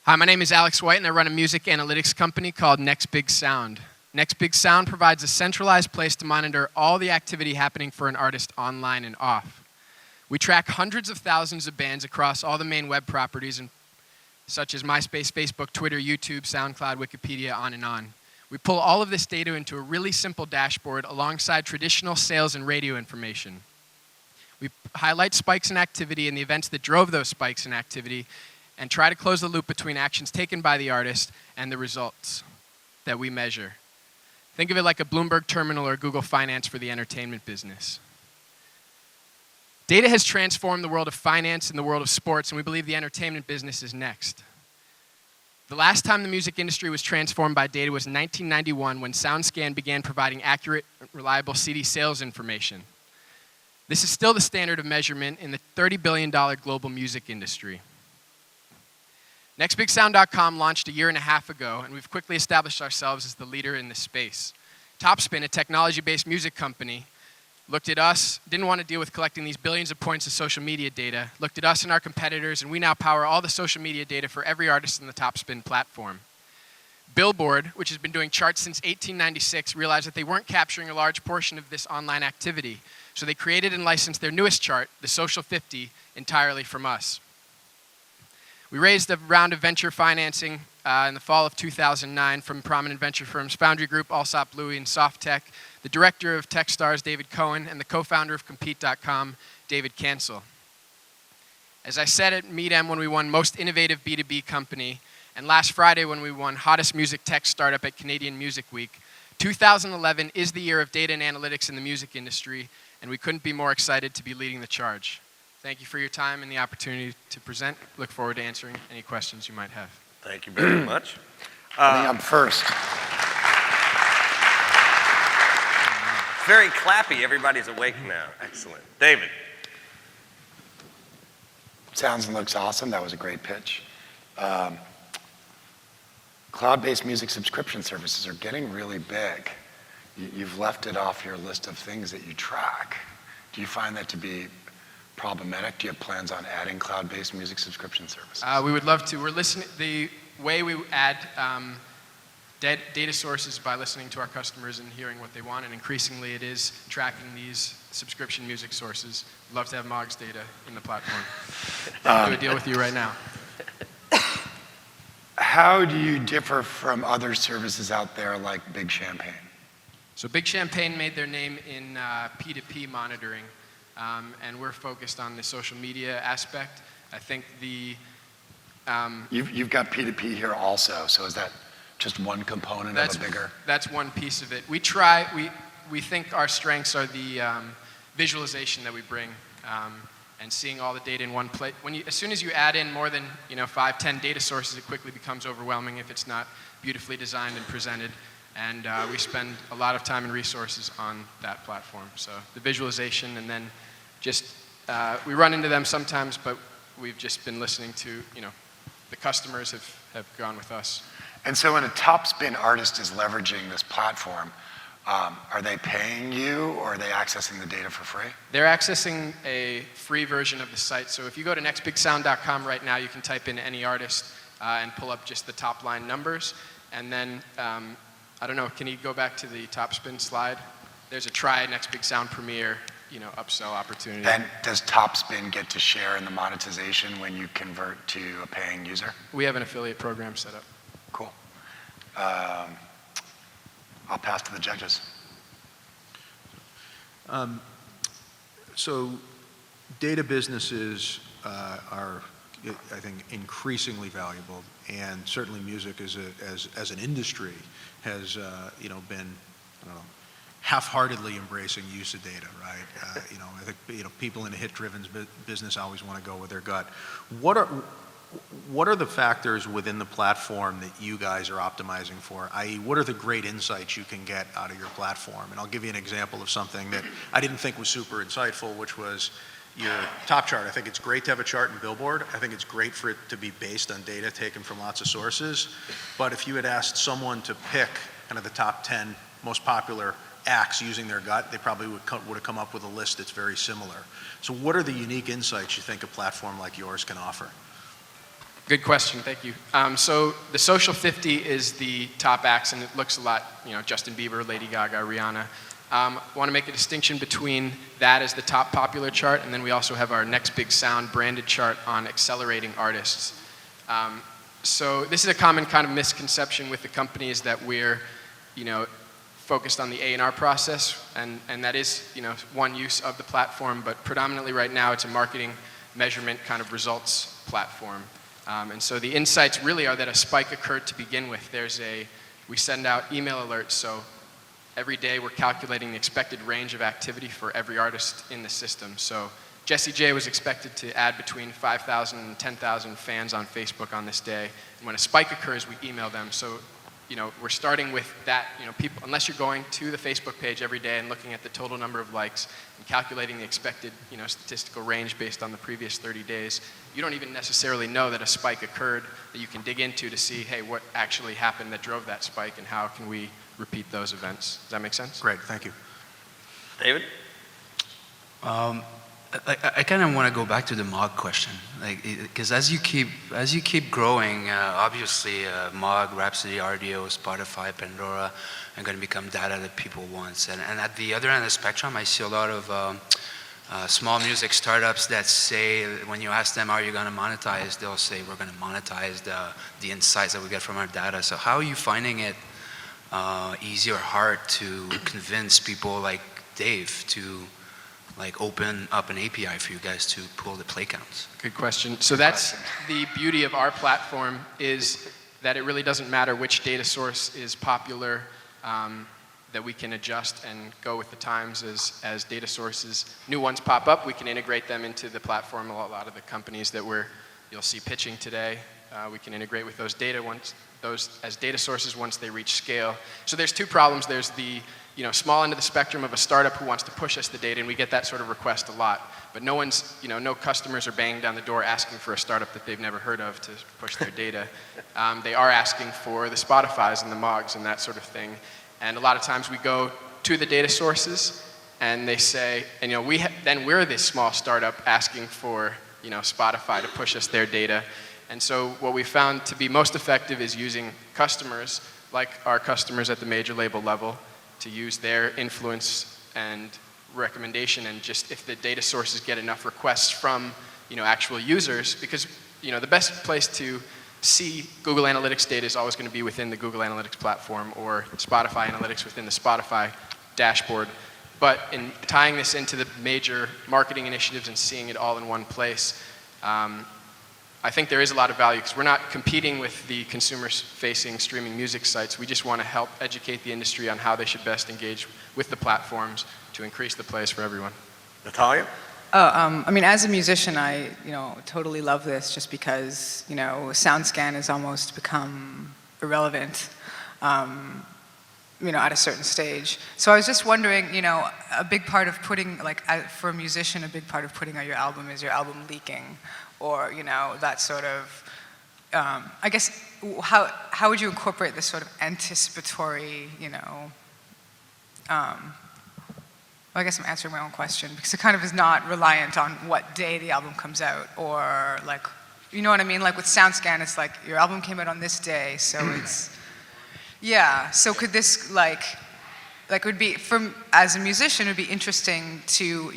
Hi, my name is Alex White, and I run a music analytics company called Next Big Sound. Next Big Sound provides a centralized place to monitor all the activity happening for an artist online and off. We track hundreds of thousands of bands across all the main web properties, such as MySpace, Facebook, Twitter, YouTube, SoundCloud, Wikipedia, on and on. We pull all of this data into a really simple dashboard alongside traditional sales and radio information. We highlight spikes in activity and the events that drove those spikes in activity, and try to close the loop between actions taken by the artist and the results that we measure. Think of it like a Bloomberg terminal or Google Finance for the entertainment business. Data has transformed the world of finance and the world of sports, and we believe the entertainment business is next. The last time the music industry was transformed by data was 1991, when SoundScan began providing accurate, reliable CD sales information. This is still the standard of measurement in the $30 billion global music industry. NextBigSound.com launched a year and a half ago, and we've quickly established ourselves as the leader in this space. Topspin, a technology-based music company, looked at us, didn't want to deal with collecting these billions of points of social media data, looked at us and our competitors, and we now power all the social media data for every artist in the Topspin platform. Billboard, which has been doing charts since 1896, realized that they weren't capturing a large portion of this online activity, so they created and licensed their newest chart, the Social 50, entirely from us. We raised a round of venture financing in the fall of 2009 from prominent venture firms Foundry Group, Allsop Louis, and Softtech, the director of Techstars, David Cohen, and the co-founder of Compete.com, David Cancel. As I said at MeetM when we won Most Innovative B2B Company, and last Friday when we won Hottest Music Tech Startup at Canadian Music Week, 2011 is the year of data and analytics in the music industry, and we couldn't be more excited to be leading the charge. Thank you for your time and the opportunity to present. Look forward to answering any questions you might have. Thank you very much. I think I'm first. Very clappy. Everybody's awake now. Excellent. David. Sounds and looks awesome. That was a great pitch. Cloud-based music subscription services are getting really big. You've left it off your list of things that you track. Do you find that to be problematic? Do you have plans on adding cloud-based music subscription services? We would love to. We're listening. The way we add data sources by listening to our customers and hearing what they want, and increasingly it is tracking these subscription music sources. We'd love to have Mog's data in the platform. Do a deal with you right now. How do you differ from other services out there like Big Champagne? So Big Champagne made their name in P2P monitoring. And we're focused on the social media aspect. I think the... You've got P2P here also, so is that just one component of a bigger? That's one piece of it. We think our strengths are the visualization that we bring, and seeing all the data in one place. As soon as you add in more than 5, 10 data sources, it quickly becomes overwhelming if it's not beautifully designed and presented. And we spend a lot of time and resources on that platform. So the visualization, and then just, we run into them sometimes, but we've just been listening to, the customers have gone with us. And so when a Topspin artist is leveraging this platform, are they paying you, or are they accessing the data for free? They're accessing a free version of the site. So if you go to nextbigsound.com right now, you can type in any artist and pull up just the top line numbers. And then, I don't know, can you go back to the Topspin slide? There's a try Next Big Sound Premiere, upsell opportunity. And does Topspin get to share in the monetization when you convert to a paying user? We have an affiliate program set up. Cool. I'll pass to the judges. So data businesses are, I think, increasingly valuable, and certainly music as an industry has been, half-heartedly embracing use of data, right? I think people in a hit-driven business always want to go with their gut. What are the factors within the platform that you guys are optimizing for? I.e., what are the great insights you can get out of your platform? And I'll give you an example of something that I didn't think was super insightful, which was your top chart. I think it's great to have a chart in Billboard. I think it's great for it to be based on data taken from lots of sources. But if you had asked someone to pick kind of the top 10 most popular acts using their gut, they probably would have come up with a list that's very similar. So what are the unique insights you think a platform like yours can offer? Good question, thank you. So the Social 50 is the top acts, and it looks a lot, Justin Bieber, Lady Gaga, Rihanna. Want to make a distinction between that as the top popular chart, and then we also have our Next Big Sound branded chart on accelerating artists. So this is a common kind of misconception with the company, is that we're, focused on the A&R process, and that is, one use of the platform, but predominantly right now it's a marketing measurement kind of results platform. And so the insights really are that a spike occurred to begin with. We send out email alerts, so every day we're calculating the expected range of activity for every artist in the system. So Jessie J was expected to add between 5,000 and 10,000 fans on Facebook on this day. And when a spike occurs, we email them. So, we're starting with that, people, unless you're going to the Facebook page every day and looking at the total number of likes and calculating the expected, statistical range based on the previous 30 days, you don't even necessarily know that a spike occurred that you can dig into to see, hey, what actually happened that drove that spike and how can we repeat those events. Does that make sense? Great, thank you. David? I kind of want to go back to the MOG question, because as you keep growing, obviously MOG, Rhapsody, RDO, Spotify, Pandora are going to become data that people want. And at the other end of the spectrum, I see a lot of small music startups that say, when you ask them, are you going to monetize? They'll say, we're going to monetize the insights that we get from our data. So how are you finding it easy or hard to convince people like Dave to open up an API for you guys to pull the play counts? Good question. So that's the beauty of our platform, is that it really doesn't matter which data source is popular, that we can adjust and go with the times as data sources. New ones pop up, we can integrate them into the platform. A lot of the companies that you'll see pitching today, we can integrate with those as data sources once they reach scale. So there's two problems. There's the small end of the spectrum of a startup who wants to push us the data, and we get that sort of request a lot. But no customers are banging down the door asking for a startup that they've never heard of to push their data. They are asking for the Spotifys and the MOGs and that sort of thing. And a lot of times we go to the data sources, and they say, and then we're this small startup asking for Spotify to push us their data. And so what we found to be most effective is using customers, like our customers at the major label level, to use their influence and recommendation, and just if the data sources get enough requests from actual users, because the best place to see Google Analytics data is always going to be within the Google Analytics platform, or Spotify Analytics within the Spotify dashboard. But in tying this into the major marketing initiatives and seeing it all in one place, I think there is a lot of value, because we're not competing with the consumer-facing streaming music sites. We just want to help educate the industry on how they should best engage with the platforms to increase the plays for everyone. Natalia? As a musician, I, totally love this, just because, SoundScan has almost become irrelevant, at a certain stage. So I was just wondering, a big part of putting, for a musician, a big part of putting on your album is your album leaking, or, that sort of, I guess, how would you incorporate this sort of anticipatory, I guess I'm answering my own question, because it kind of is not reliant on what day the album comes out, or you know what I mean? Like with SoundScan, it's like your album came out on this day, so it's, yeah. So could this would be, as a musician, it would be interesting to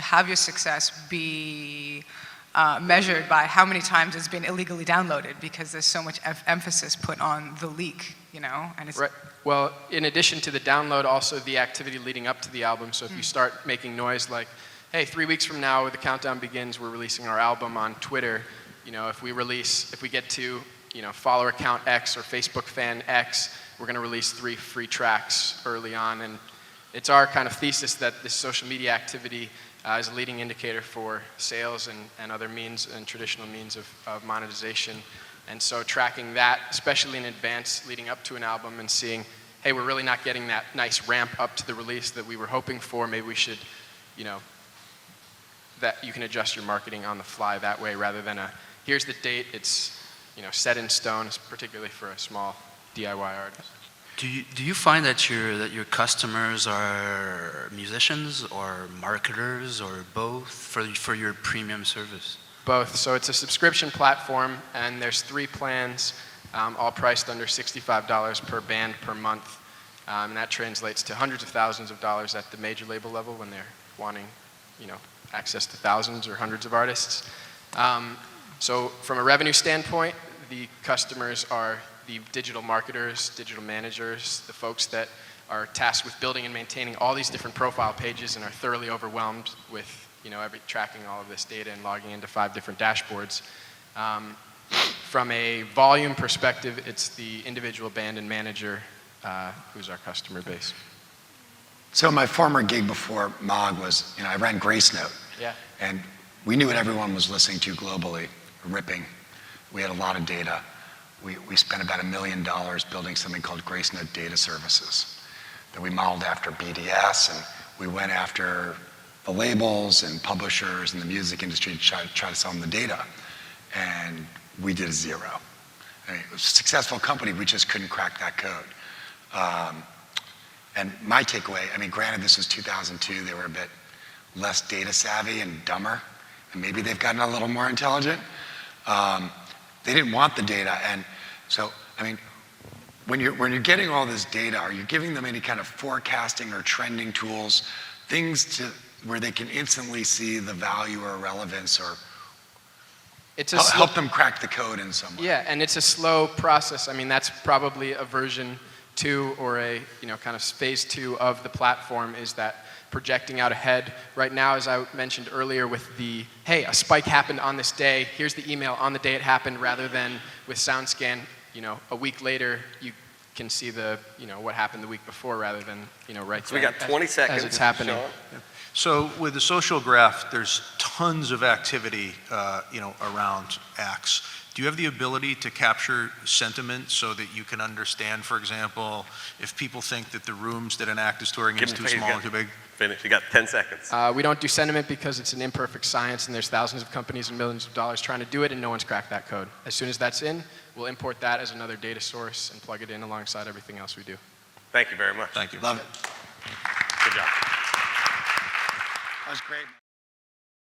have your success be measured by how many times it's been illegally downloaded, because there's so much emphasis put on the leak, and it's right. Well, in addition to the download, also the activity leading up to the album. So if you start making noise like, hey, 3 weeks from now, the countdown begins, we're releasing our album on Twitter. If we get to, follower account X or Facebook fan X, we're going to release 3 free tracks early on. And it's our kind of thesis that this social media activity is a leading indicator for sales and other means and traditional means of monetization. And so tracking that, especially in advance leading up to an album, and seeing, hey, we're really not getting that nice ramp up to the release that we were hoping for. Maybe we should, that you can adjust your marketing on the fly that way, rather than here's the date, it's set in stone, particularly for a small DIY artist. Do you find that your customers are musicians or marketers or both for your premium service? both. So it's a subscription platform, and there's 3 plans, all priced under $65 per band per month. And that translates to hundreds of thousands of dollars at the major label level when they're wanting, access to thousands or hundreds of artists. So from a revenue standpoint, the customers are the digital marketers, digital managers, the folks that are tasked with building and maintaining all these different profile pages and are thoroughly overwhelmed with tracking all of this data and logging into 5 different dashboards. From a volume perspective, it's the individual band and manager who's our customer base. So my former gig before MOG was, I ran Grace Note. Yeah. And we knew what everyone was listening to globally, ripping. We had a lot of data. We spent about $1 million building something called Grace Note Data Services that we modeled after BDS, and we went after the labels and publishers and the music industry to try to sell them the data. And we did a 0. I mean, it was a successful company, we just couldn't crack that code. And my takeaway, granted this was 2002, they were a bit less data savvy and dumber, and maybe they've gotten a little more intelligent. They didn't want the data, and so, when you're getting all this data, are you giving them any kind of forecasting or trending tools, things where they can instantly see the value or relevance, or help them crack the code in some way? Yeah, and it's a slow process. That's probably a version 2 or a kind of phase 2 of the platform, is that projecting out ahead. Right now, as I mentioned earlier with the, hey, a spike happened on this day, here's the email on the day it happened, rather than with SoundScan, a week later, you can see the, what happened the week before, rather than, right So we got 20 seconds. as it's happening. Sean. So with the social graph, there's tons of activity, around acts. Do you have the ability to capture sentiment so that you can understand, for example, if people think that the rooms that an act is touring is too small or too big? Finish. You got 10 seconds. We don't do sentiment because it's an imperfect science, and there's thousands of companies and millions of dollars trying to do it, and no one's cracked that code. As soon as that's in, we'll import that as another data source and plug it in alongside everything else we do. Thank you very much. Thank you. Love it. Good job. That was great.